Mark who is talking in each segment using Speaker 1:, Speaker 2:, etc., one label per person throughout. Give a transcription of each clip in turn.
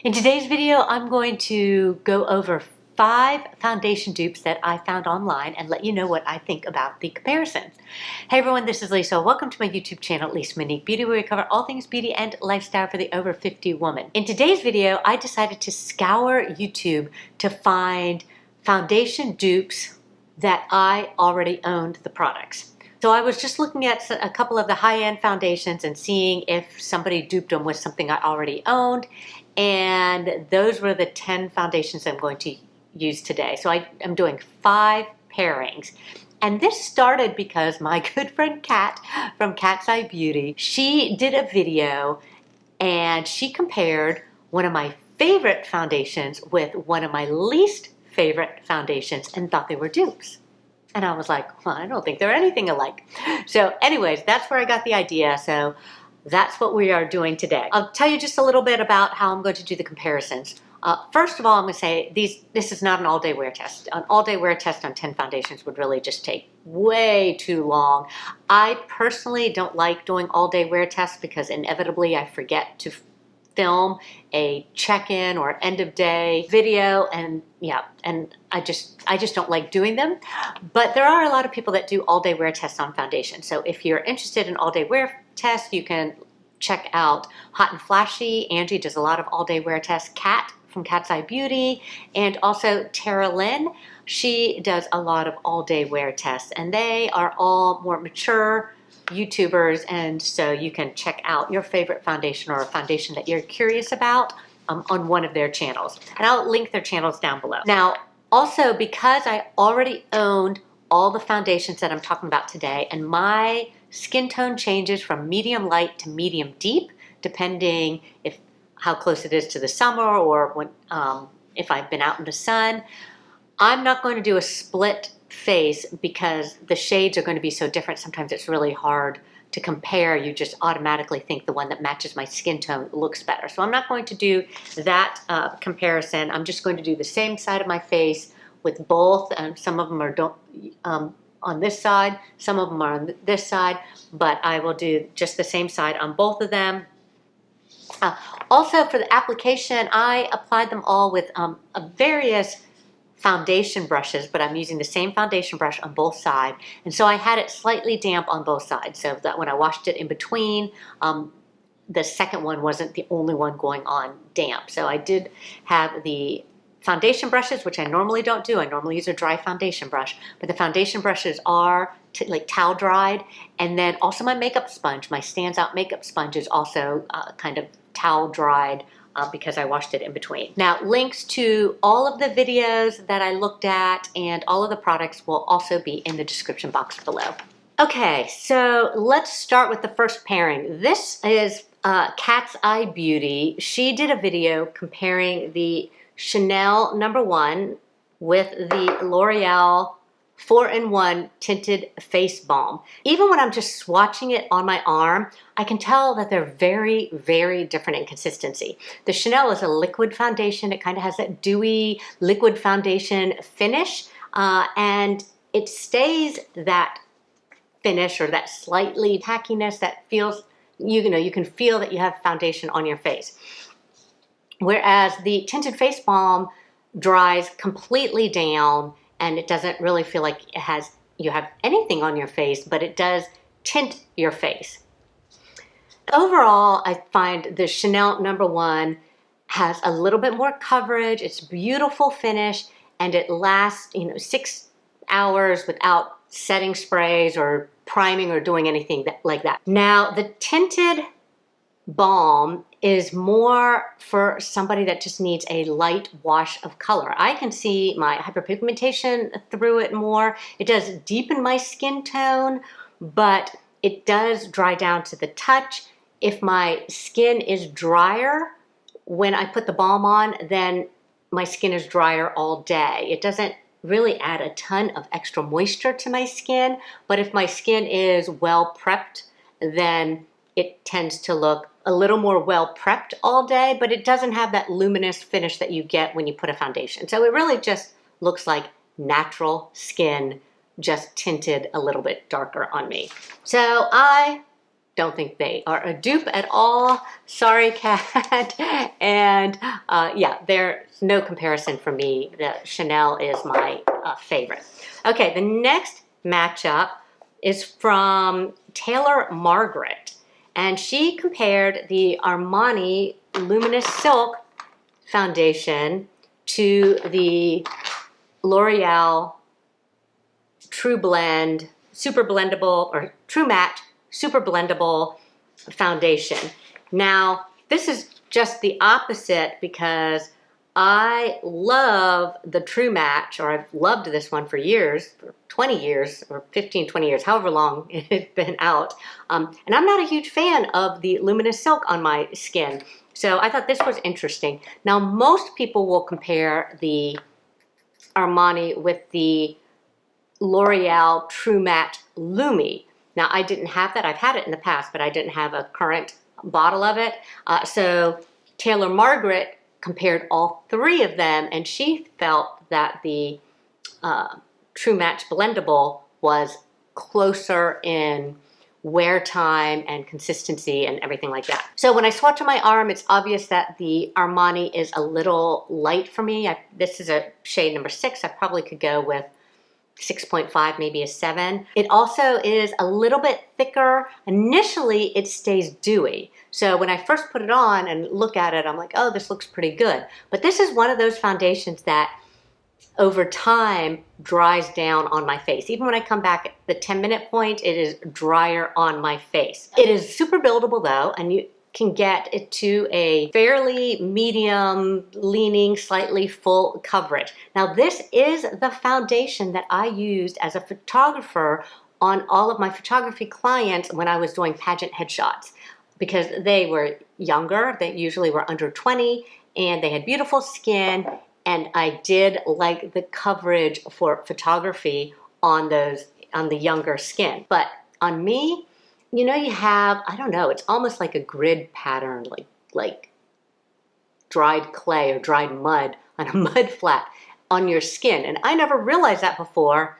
Speaker 1: In today's video, I'm going to go over 5 foundation dupes that I found online and let you know what I think about the comparisons. Hey everyone, this is Lisa. Welcome to my YouTube channel, Lisa Monique Beauty, where we cover all things beauty and lifestyle for the over 50 woman. In today's video, I decided to scour YouTube to find foundation dupes that I already owned the products. So I was just looking at a couple of the high-end foundations and seeing if somebody duped them with something I already owned. And those were the 10 foundations I'm going to use today. So I am doing 5 pairings. And this started because my good friend Kat from Cat's Eye Beauty, she did a video and she compared one of my favorite foundations with one of my least favorite foundations and thought they were dupes. And I was like, well, I don't think they're anything alike. So anyways, that's where I got the idea. So that's what we are doing today. I'll tell you just a little bit about how I'm going to do the comparisons. First of all, I'm going to say this is not an all-day wear test. An all-day wear test on 10 foundations would really just take way too long. I personally don't like doing all-day wear tests because inevitably I forget to film a check-in or end-of-day video, and I just don't like doing them. But there are a lot of people that do all-day wear tests on foundation. So if you're interested in all-day wear tests, you can check out Hot and Flashy. Angie does a lot of all-day wear tests. Kat from Cat's Eye Beauty, and also Tara Lynn. She does a lot of all-day wear tests, and they are all more mature YouTubers, and so you can check out your favorite foundation or a foundation that you're curious about on one of their channels. And I'll link their channels down below. Now, also because I already owned all the foundations that I'm talking about today, and my skin tone changes from medium light to medium deep, depending how close it is to the summer or when if I've been out in the sun. I'm not going to do a split face because the shades are going to be so different. Sometimes it's really hard to compare. You just automatically think the one that matches my skin tone looks better. So I'm not going to do that comparison. I'm just going to do the same side of my face with both. Some of them are on this side, some of them are on this side, but I will do just the same side on both of them. Also for the application, I applied them all with various foundation brushes, but I'm using the same foundation brush on both sides. And so I had it slightly damp on both sides, so that when I washed it in between, the second one wasn't the only one going on damp. So I did have the foundation brushes, which I normally don't do. I normally use a dry foundation brush, but the foundation brushes are like towel dried. And then also my makeup sponge, my Stands Out makeup sponge is also kind of towel dried because I washed it in between. Now, links to all of the videos that I looked at and all of the products will also be in the description box below. Okay, so let's start with the first pairing. This is Cat's Eye Beauty. She did a video comparing the Chanel No. 1 with the L'Oreal 4-in-1 tinted face balm. Even when I'm just swatching it on my arm, I can tell that they're very, very different in consistency. The Chanel is a liquid foundation. It kind of has that dewy liquid foundation finish, and it stays that finish or that slightly tackiness that feels, you can feel that you have foundation on your face. Whereas the tinted face balm dries completely down and it doesn't really feel like you have anything on your face, but it does tint your face. Overall, I find the Chanel No. 1 has a little bit more coverage. It's a beautiful finish, and it lasts 6 hours without setting sprays or priming or doing anything like that. Now, the tinted balm is more for somebody that just needs a light wash of color. I can see my hyperpigmentation through it more. It does deepen my skin tone, but it does dry down to the touch. If my skin is drier when I put the balm on, then my skin is drier all day. It doesn't really add a ton of extra moisture to my skin, but if my skin is well prepped, then it tends to look a little more well prepped all day, but it doesn't have that luminous finish that you get when you put a foundation. So it really just looks like natural skin, just tinted a little bit darker on me. So I don't think they are a dupe at all. Sorry, Kat. And yeah, there's no comparison for me. The Chanel is my favorite. Okay, the next matchup is from Taylor Margaret. And she compared the Armani Luminous Silk foundation to the L'Oreal True Blend Super Blendable, or True Matte Super Blendable foundation. Now, this is just the opposite because I love the True Match, or I've loved this one for years, for 20 years, or 15, 20 years, however long it's been out. And I'm not a huge fan of the Luminous Silk on my skin. So I thought this was interesting. Now, most people will compare the Armani with the L'Oreal True Matte Lumi. Now, I didn't have that. I've had it in the past, but I didn't have a current bottle of it. So Taylor Margaret compared all three of them, and she felt that the True Match Blendable was closer in wear time and consistency and everything like that. So when I swatch on my arm, it's obvious that the Armani is a little light for me. This is a shade number 6. I probably could go with 6.5, maybe a 7. It also is a little bit thicker. Initially, it stays dewy. So when I first put it on and look at it, I'm like, oh, this looks pretty good. But this is one of those foundations that over time dries down on my face. Even when I come back at the 10-minute point, it is drier on my face. It is super buildable though, and you can get it to a fairly medium leaning, slightly full coverage. Now this is the foundation that I used as a photographer on all of my photography clients when I was doing pageant headshots, because they were younger, they usually were under 20, and they had beautiful skin, and I did like the coverage for photography on the younger skin. But on me, you know, you have, I don't know, it's almost like a grid pattern, like dried clay or dried mud on a mud flat on your skin. And I never realized that before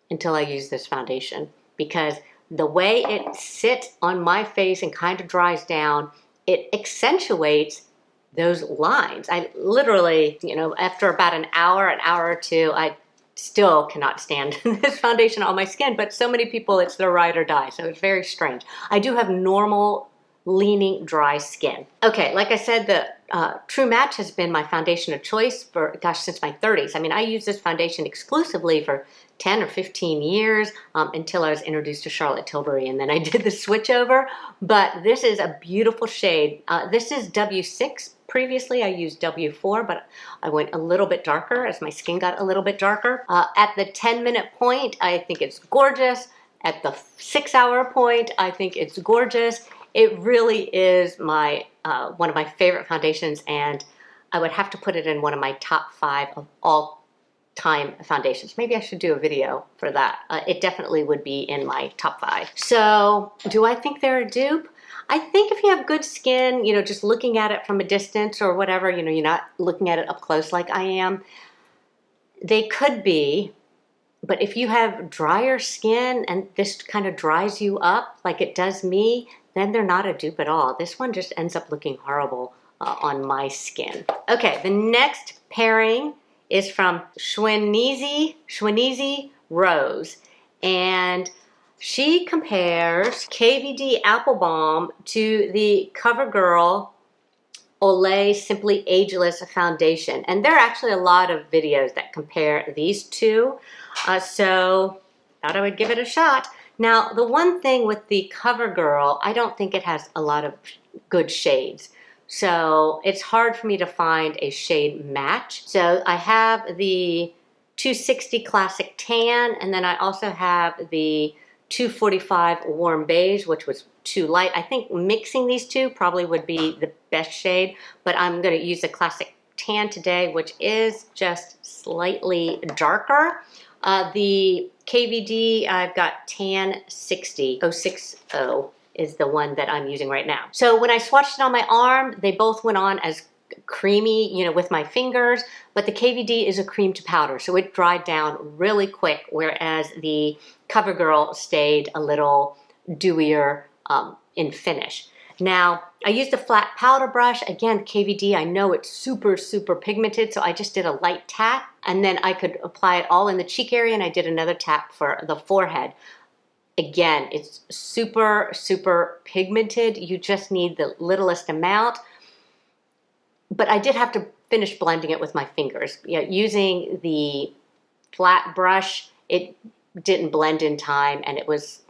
Speaker 1: until I used this foundation, because the way it sits on my face and kind of dries down, it accentuates those lines. I literally, you know, after about an hour or two, I still cannot stand this foundation on my skin, but so many people, it's their ride or die. So it's very strange. I do have normal leaning dry skin. Okay, like I said, the True Match has been my foundation of choice for, gosh, since my 30s. I mean, I used this foundation exclusively for 10 or 15 years until I was introduced to Charlotte Tilbury, and then I did the switch over. But this is a beautiful shade. This is W6. Previously, I used W4, but I went a little bit darker as my skin got a little bit darker. At the 10-minute point, I think it's gorgeous. At the 6-hour point, I think it's gorgeous. It really is my one of my favorite foundations, and I would have to put it in one of my top 5 of all time foundations. Maybe I should do a video for that. It definitely would be in my top 5. So, do I think they're a dupe? I think if you have good skin, you know, just looking at it from a distance or whatever, you know, you're not looking at it up close like I am, they could be. But if you have drier skin and this kind of dries you up like it does me, then they're not a dupe at all. This one just ends up looking horrible on my skin. Okay, the next pairing is from Schwinese Rose. And she compares KVD Apple Balm to the CoverGirl Olay Simply Ageless Foundation. And there are actually a lot of videos that compare these two. So thought I would give it a shot. Now, the one thing with the CoverGirl, I don't think it has a lot of good shades. So it's hard for me to find a shade match. So I have the 260 Classic Tan, and then I also have the 245 Warm Beige, which was too light. I think mixing these two probably would be the best shade, but I'm going to use the Classic Tan today, which is just slightly darker. The KVD, I've got Tan 60, 060 is the one that I'm using right now. So when I swatched it on my arm, they both went on as creamy, you know, with my fingers, but the KVD is a cream to powder, so it dried down really quick, whereas the CoverGirl stayed a little dewier in finish. Now, I used a flat powder brush. Again, KVD, I know it's super, super pigmented, so I just did a light tap, and then I could apply it all in the cheek area, and I did another tap for the forehead. Again, it's super, super pigmented. You just need the littlest amount. But I did have to finish blending it with my fingers. You know, using the flat brush, it didn't blend in time, and it was,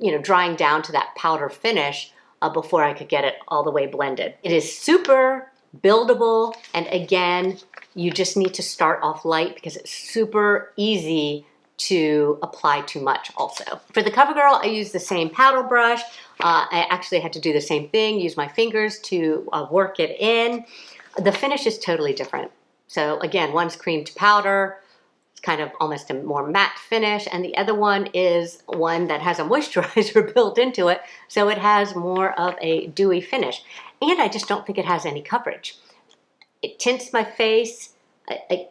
Speaker 1: you know, drying down to that powder finish before I could get it all the way blended. It is super buildable, and again, you just need to start off light because it's super easy to apply too much also. For the CoverGirl, I used the same powder brush. I actually had to do the same thing, use my fingers to work it in. The finish is totally different. So again, one's cream to powder, it's kind of almost a more matte finish, and the other one is one that has a moisturizer built into it, so it has more of a dewy finish. And I just don't think it has any coverage. It tints my face.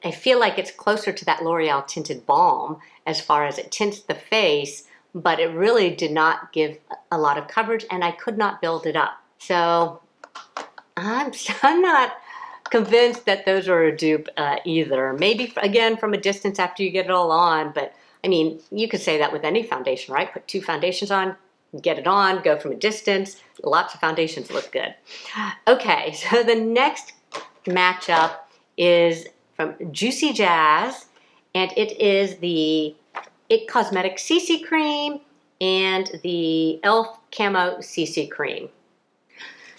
Speaker 1: I feel like it's closer to that L'Oreal tinted balm as far as it tints the face, but it really did not give a lot of coverage, and I could not build it up. So I'm not convinced that those are a dupe either. Maybe, again, from a distance after you get it all on, but I mean, you could say that with any foundation, right? Put 2 foundations on, get it on, go from a distance. Lots of foundations look good. Okay, so the next matchup is from Juicy Jazz, and it is the It Cosmetics CC Cream and the e.l.f. Camo CC Cream.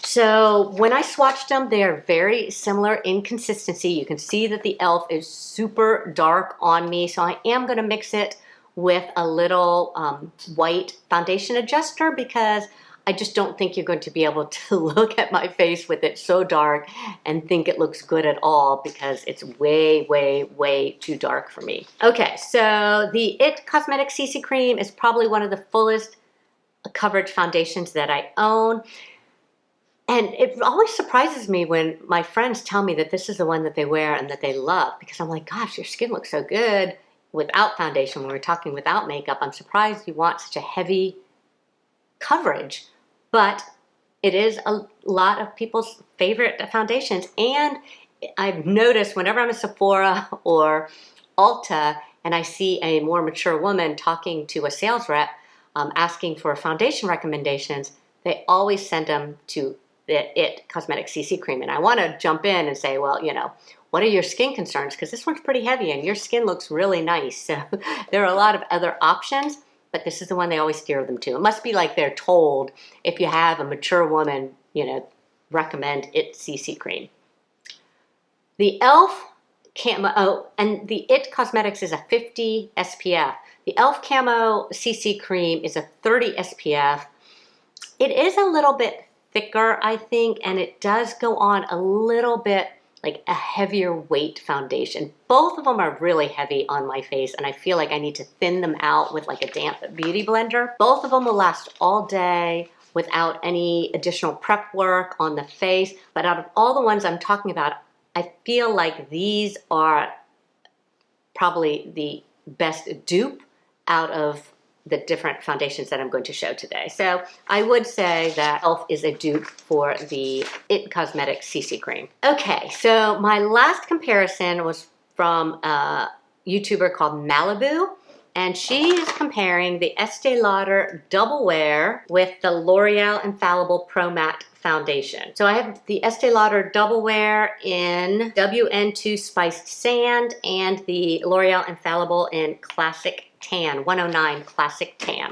Speaker 1: So when I swatched them, they are very similar in consistency. You can see that the e.l.f. is super dark on me, so I am going to mix it with a little white foundation adjuster because I just don't think you're going to be able to look at my face with it so dark and think it looks good at all because it's way, way, way too dark for me. Okay, so the It Cosmetics CC Cream is probably one of the fullest coverage foundations that I own. And it always surprises me when my friends tell me that this is the one that they wear and that they love, because I'm like, gosh, your skin looks so good without foundation. When we're talking without makeup, I'm surprised you want such a heavy coverage, but it is a lot of people's favorite foundations. And I've noticed whenever I'm at Sephora or Ulta and I see a more mature woman talking to a sales rep asking for foundation recommendations, they always send them to the It Cosmetics CC Cream. And I want to jump in and say, well, you know, what are your skin concerns? Because this one's pretty heavy and your skin looks really nice. So there are a lot of other options, but this is the one they always steer them to. It must be like they're told, if you have a mature woman, you know, recommend It CC Cream. The e.l.f. Camo, oh, and the It Cosmetics is a 50 SPF. The e.l.f. Camo CC Cream is a 30 SPF. It is a little bit thicker, I think, and it does go on a little bit like a heavier weight foundation. Both of them are really heavy on my face, and I feel like I need to thin them out with like a damp beauty blender. Both of them will last all day without any additional prep work on the face, but out of all the ones I'm talking about, I feel like these are probably the best dupe out of the different foundations that I'm going to show today. So I would say that e.l.f. is a dupe for the It Cosmetics CC Cream. Okay, so my last comparison was from a YouTuber called Malibu, and she is comparing the Estee Lauder Double Wear with the L'Oreal Infallible Pro Matte Foundation. So I have the Estee Lauder Double Wear in WN2 Spiced Sand and the L'Oreal Infallible in Classic Tan, 109 Classic Tan.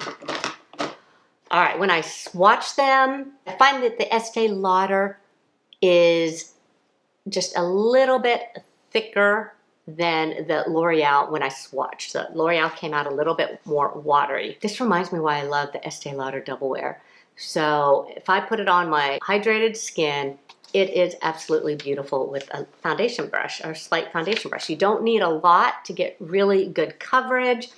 Speaker 1: All right, when I swatch them, I find that the Estee Lauder is just a little bit thicker than the L'Oreal when I swatched. The L'Oreal came out a little bit more watery. This reminds me why I love the Estee Lauder Double Wear. So if I put it on my hydrated skin, it is absolutely beautiful with a foundation brush or slight foundation brush. You don't need a lot to get really good coverage.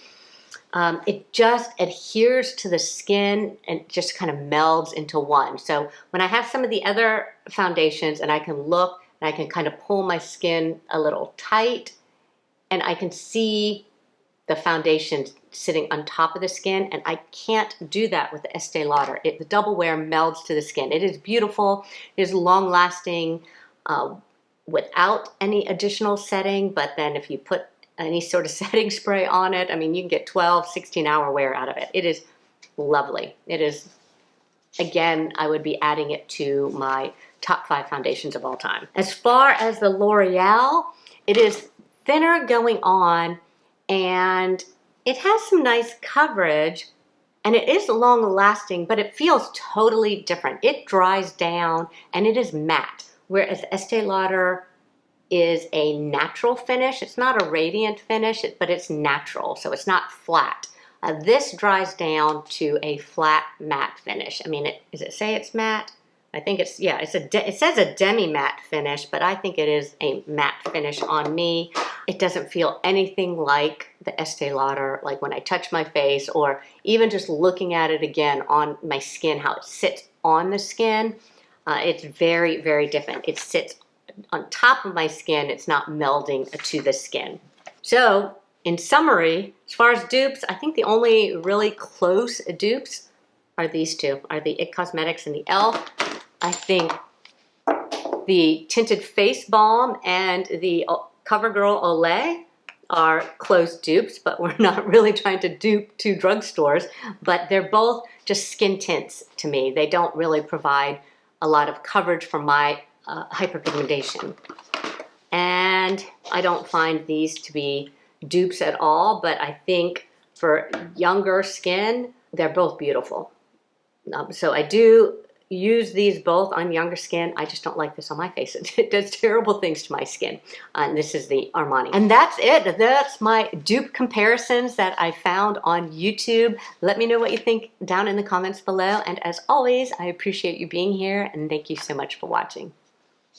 Speaker 1: It just adheres to the skin and just kind of melds into one. So when I have some of the other foundations and I can look and I can kind of pull my skin a little tight and I can see the foundation
Speaker 2: sitting on top of the skin, and I can't do that with the Estee Lauder. The double wear melds to the skin. It is beautiful. It is long lasting without any additional setting, but then if you put any sort of setting spray on it, I mean, you can get 12, 16-hour wear out of it. It is lovely. It is, again, I would be adding it to my top 5 foundations of all time. As far as the L'Oreal, it is thinner going on, and it has some nice coverage, and it is long lasting, but it feels totally different. It dries down and it is matte, whereas Estee Lauder is a natural finish. It's not a radiant finish, but it's natural, so it's not flat. This dries down to a flat matte finish. I mean, does it say it's matte? I think it's, yeah, it says a demi-matte finish, but I think it is a matte finish on me. It doesn't feel anything like the Estee Lauder, like when I touch my face, or even just looking at it again on my skin, how it sits on the skin. It's very, very different. It sits on top of my skin. It's not melding to the skin. So, in summary, as far as dupes, I think the only really close dupes are these two, are the IT Cosmetics and the e.l.f. I think the Tinted Face Balm and the CoverGirl Olay are close dupes, but we're not really trying to dupe 2 drugstores, but they're both just skin tints to me. They don't really provide a lot of coverage for my hyperpigmentation. And I don't find these to be dupes at all, but I think for younger skin, they're both beautiful. So I do use these both on younger skin. I just don't like this on my face. It does terrible things to my skin. And this is the Armani. And that's it. That's my dupe comparisons that I found on YouTube. Let me know what you think down in the comments below. And as always, I appreciate you being here, and thank you so much for watching.